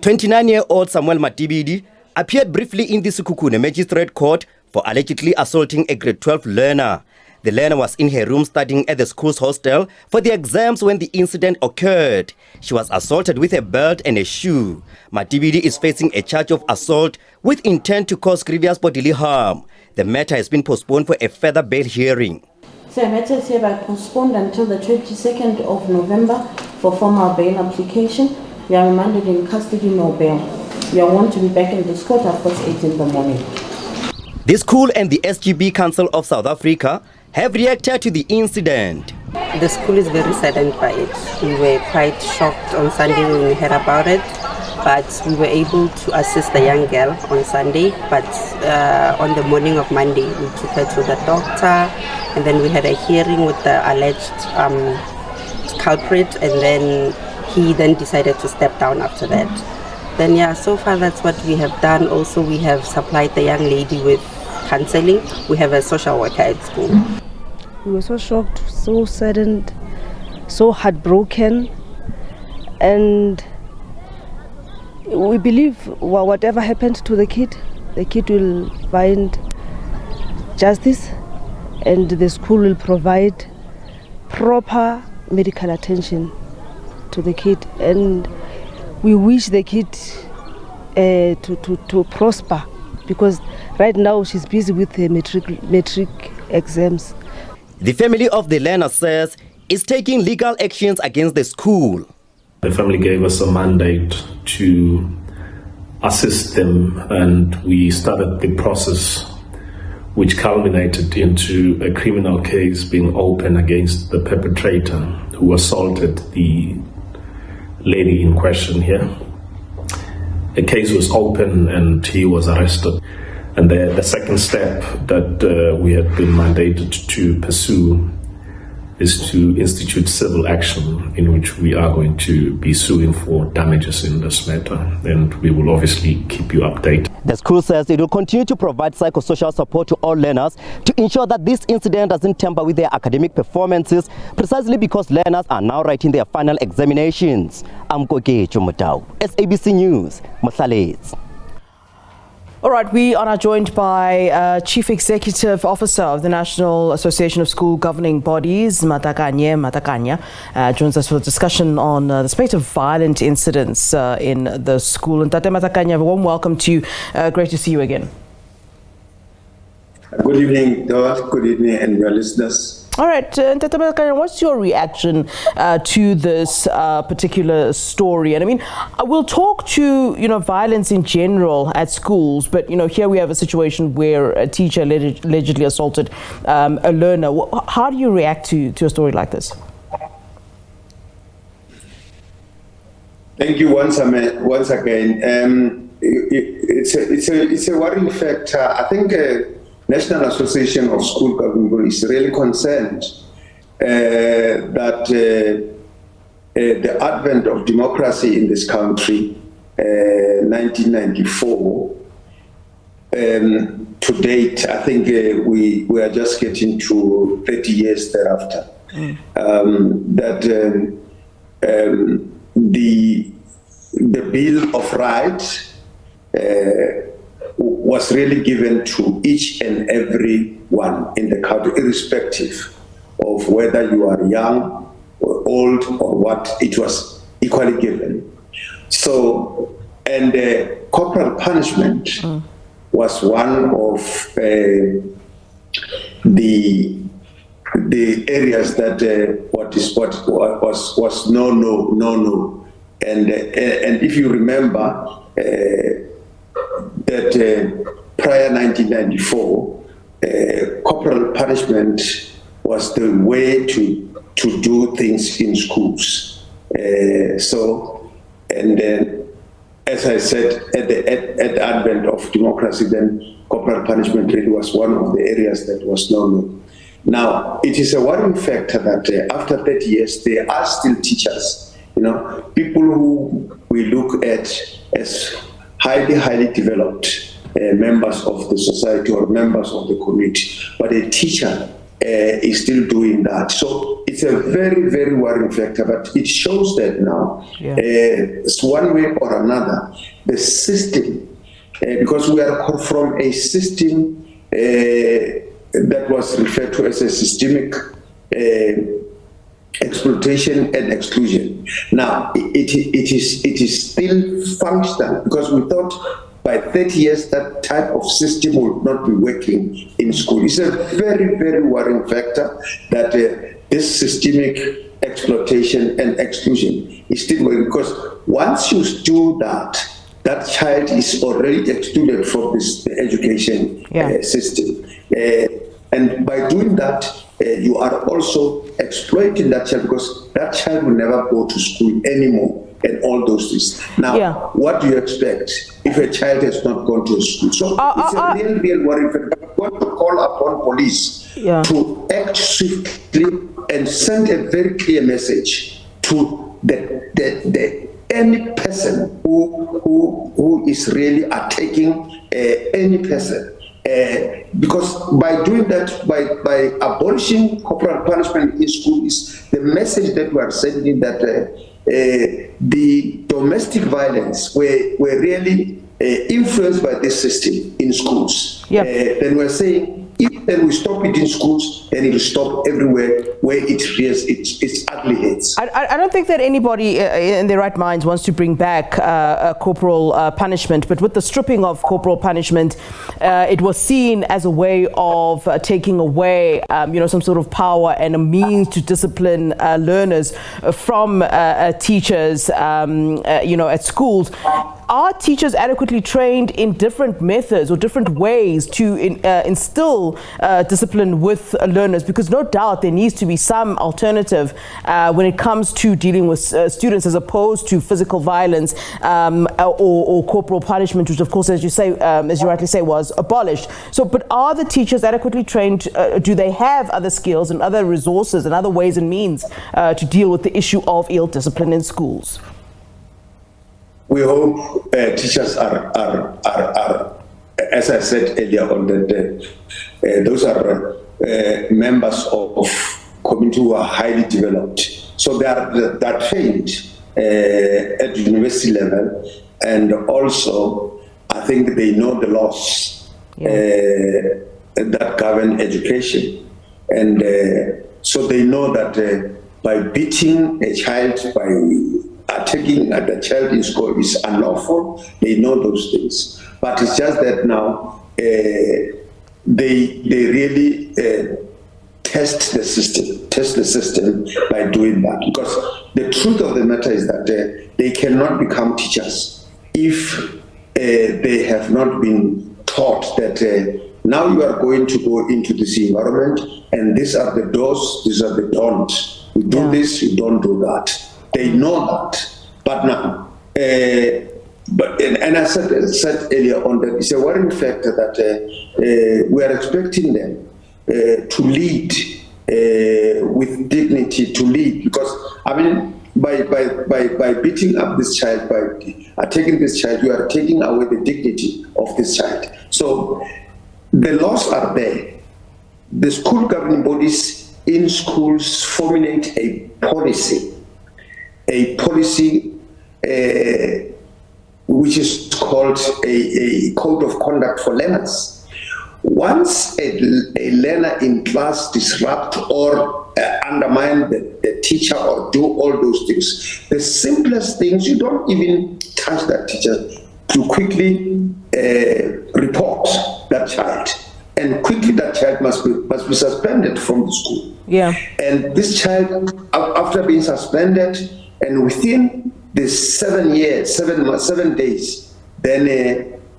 29-year-old Samuel Matibidi appeared briefly in the Sekhukhune Magistrate Court for allegedly assaulting a grade 12 learner. The learner was in her room studying at the school's hostel for the exams when the incident occurred. She was assaulted with a belt and a shoe. Matibidi is facing a charge of assault with intent to cause grievous bodily harm. The matter has been postponed for a further bail hearing. So the matter is hereby postponed until the 22nd of November for formal bail application. We are remanded in custody, no bail. We are warned to be back in this court at 8 in the morning. The school and the SGB Council of South Africa have reacted to the incident. The school is very saddened by it. We were quite shocked on Sunday when we heard about it, but we were able to assist the young girl on Sunday. But on the morning of Monday, we took her to the doctor, and then we had a hearing with the alleged culprit, and then he then decided to step down after that. Then yeah, so far that's what we have done. Also, we have supplied the young lady with counseling. We have a social worker at school. We were so shocked, so saddened, so heartbroken, and we believe whatever happened to the kid will find justice, and the school will provide proper medical attention to the kid, and we wish the kid to prosper, because right now she's busy with the matric exams. The family of the learner says is taking legal actions against the school. The family gave us a mandate to assist them, and we started the process which culminated into a criminal case being opened against the perpetrator who assaulted the lady in question here. A case was opened and he was arrested. And the second step that we had been mandated to pursue is to institute civil action, in which we are going to be suing for damages in this matter, and we will obviously keep you updated. The school says it will continue to provide psychosocial support to all learners to ensure that this incident doesn't tamper with their academic performances, precisely because learners are now writing their final examinations. I'm Kokecho Mutau, SABC News, Mohlaletsi. All right, we are now joined by Chief Executive Officer of the National Association of School Governing Bodies, Matakanye Matakanya, joins us for a discussion on the spate of violent incidents in the school. And Tate Matakanya, a warm welcome to you. Great to see you again. Good evening, Dor. Good evening, and your listeners. All right, Tate Matakanya, what's your reaction to this particular story? And I mean, we'll talk to, violence in general at schools, but, here we have a situation where a teacher allegedly assaulted a learner. How do you react to a story like this? Thank you once again. It's a worrying factor. I think National Association of School Governing Bodies is really concerned that the advent of democracy in this country, 1994, to date, I think we are just getting to 30 years thereafter. The Bill of Rights was really given to each and every one in the country, irrespective of whether you are young or old or what. It was equally given. So, and corporal punishment was one of the areas that was no. And if you remember, that prior 1994, corporal punishment was the way to do things in schools. As I said, at the advent of democracy, then corporal punishment really was one of the areas that was no. Now, it is a worrying factor that after 30 years, there are still teachers, people who we look at as highly developed members of the society or members of the community. But a teacher is still doing that. So it's a very, very worrying factor, but it shows that now, it's one way or another, the system, because we are from a system that was referred to as a systemic exploitation and exclusion. Now, it is still functional, because we thought by 30 years that type of system will not be working in school. It's a very, very worrying factor that this systemic exploitation and exclusion is still working, because once you do that, that child is already excluded from this education system. And by doing that, you are also exploiting that child, because that child will never go to school anymore and all those things. Now, what do you expect if a child has not gone to school? So it's a real worry. I want to call upon police to act swiftly and send a very clear message to any person who is really attacking any person. Because by doing that, by abolishing corporal punishment in school, is the message that we are sending that the domestic violence were really influenced by this system in schools. Then we're saying, if then we stop it in schools, then it will stop everywhere where it rears its ugly heads. I don't think that anybody in their right minds wants to bring back corporal punishment, but with the stripping of corporal punishment, it was seen as a way of taking away, some sort of power and a means to discipline learners from teachers, at schools. Are teachers adequately trained in different methods or different ways to instill discipline with learners? Because no doubt there needs to be some alternative when it comes to dealing with students, as opposed to physical violence or corporal punishment, which of course, as you say, as you rightly say, was abolished. So, but are the teachers adequately trained? Do they have other skills and other resources and other ways and means to deal with the issue of ill discipline in schools? We hope teachers are, as I said earlier on, that those are members of community who are highly developed. So they are trained at the university level, and also I think they know the laws that govern education. And so they know that by beating a child, by attacking at the child in school is unlawful. They know those things, but it's just that now they really test the system by doing that. Because the truth of the matter is that they cannot become teachers if they have not been taught that now you are going to go into this environment, and these are the do's, these are the don'ts. You do this, you don't do that. They know that, but now, and I said earlier on that it's a worrying factor that we are expecting them to lead with dignity, to lead, because I mean, by beating up this child, by attacking this child, you are taking away the dignity of this child. So the laws are there. The school governing bodies in schools formulate a policy which is called a code of conduct for learners. Once a learner in class disrupt or undermine the teacher or do all those things, the simplest things, you don't even touch that teacher, to quickly report that child. And quickly that child must be suspended from the school. And this child, after being suspended, and within the 7 days, then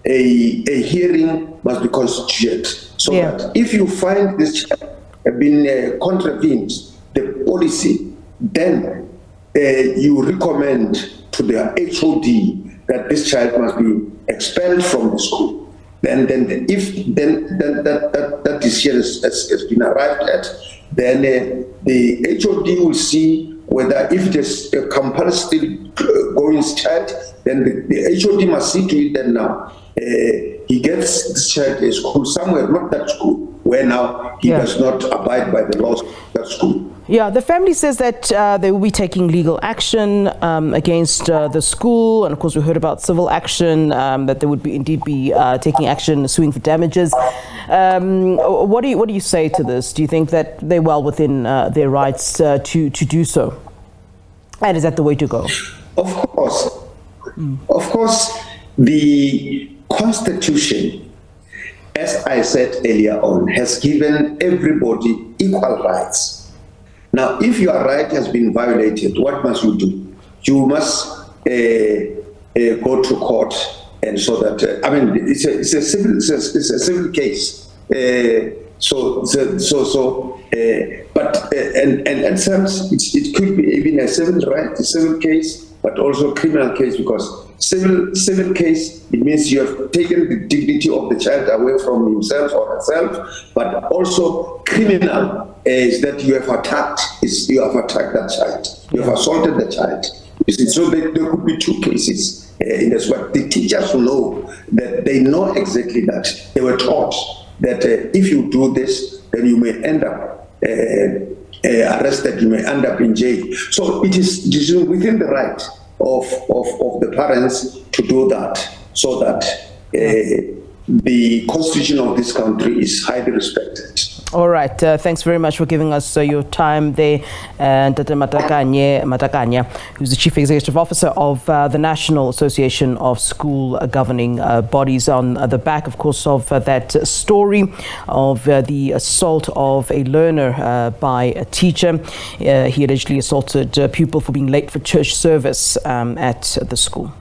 a hearing must be constituted. So that if you find this child have been contravenes the policy, then you recommend to the HOD that this child must be expelled from the school. Then that decision has been arrived at, then the HOD will see whether if there's a compulsory going child, then the HOD must see to it that now he gets this child a school somewhere, not that school, where now he does not abide by the laws of that school. Yeah, the family says that they will be taking legal action against the school, and of course we heard about civil action, that they would indeed be taking action, suing for damages. What do you say to this? Do you think that they're well within their rights to do so? And is that the way to go? Of course. Of course, the Constitution, as I said earlier on, has given everybody equal rights. Now, if your right has been violated, what must you do? You must go to court, and so that it's a civil case. But at times it could be even a civil case, but also a criminal case, because civil case, it means you have taken the dignity of the child away from himself or herself, but also criminal is that you have attacked that child, you have assaulted the child. You see, so there could be two cases in this. But the teachers know that they know exactly that. They were taught that if you do this, then you may end up arrested, you may end up in jail. So it is within the right of the parents to do that, so that the constitution of this country is highly respected. All right. Thanks very much for giving us your time there. And Matakanye Matakanya, who's the Chief Executive Officer of the National Association of School Governing Bodies, on the back, of course, of that story of the assault of a learner by a teacher. He allegedly assaulted a pupil for being late for church service at the school.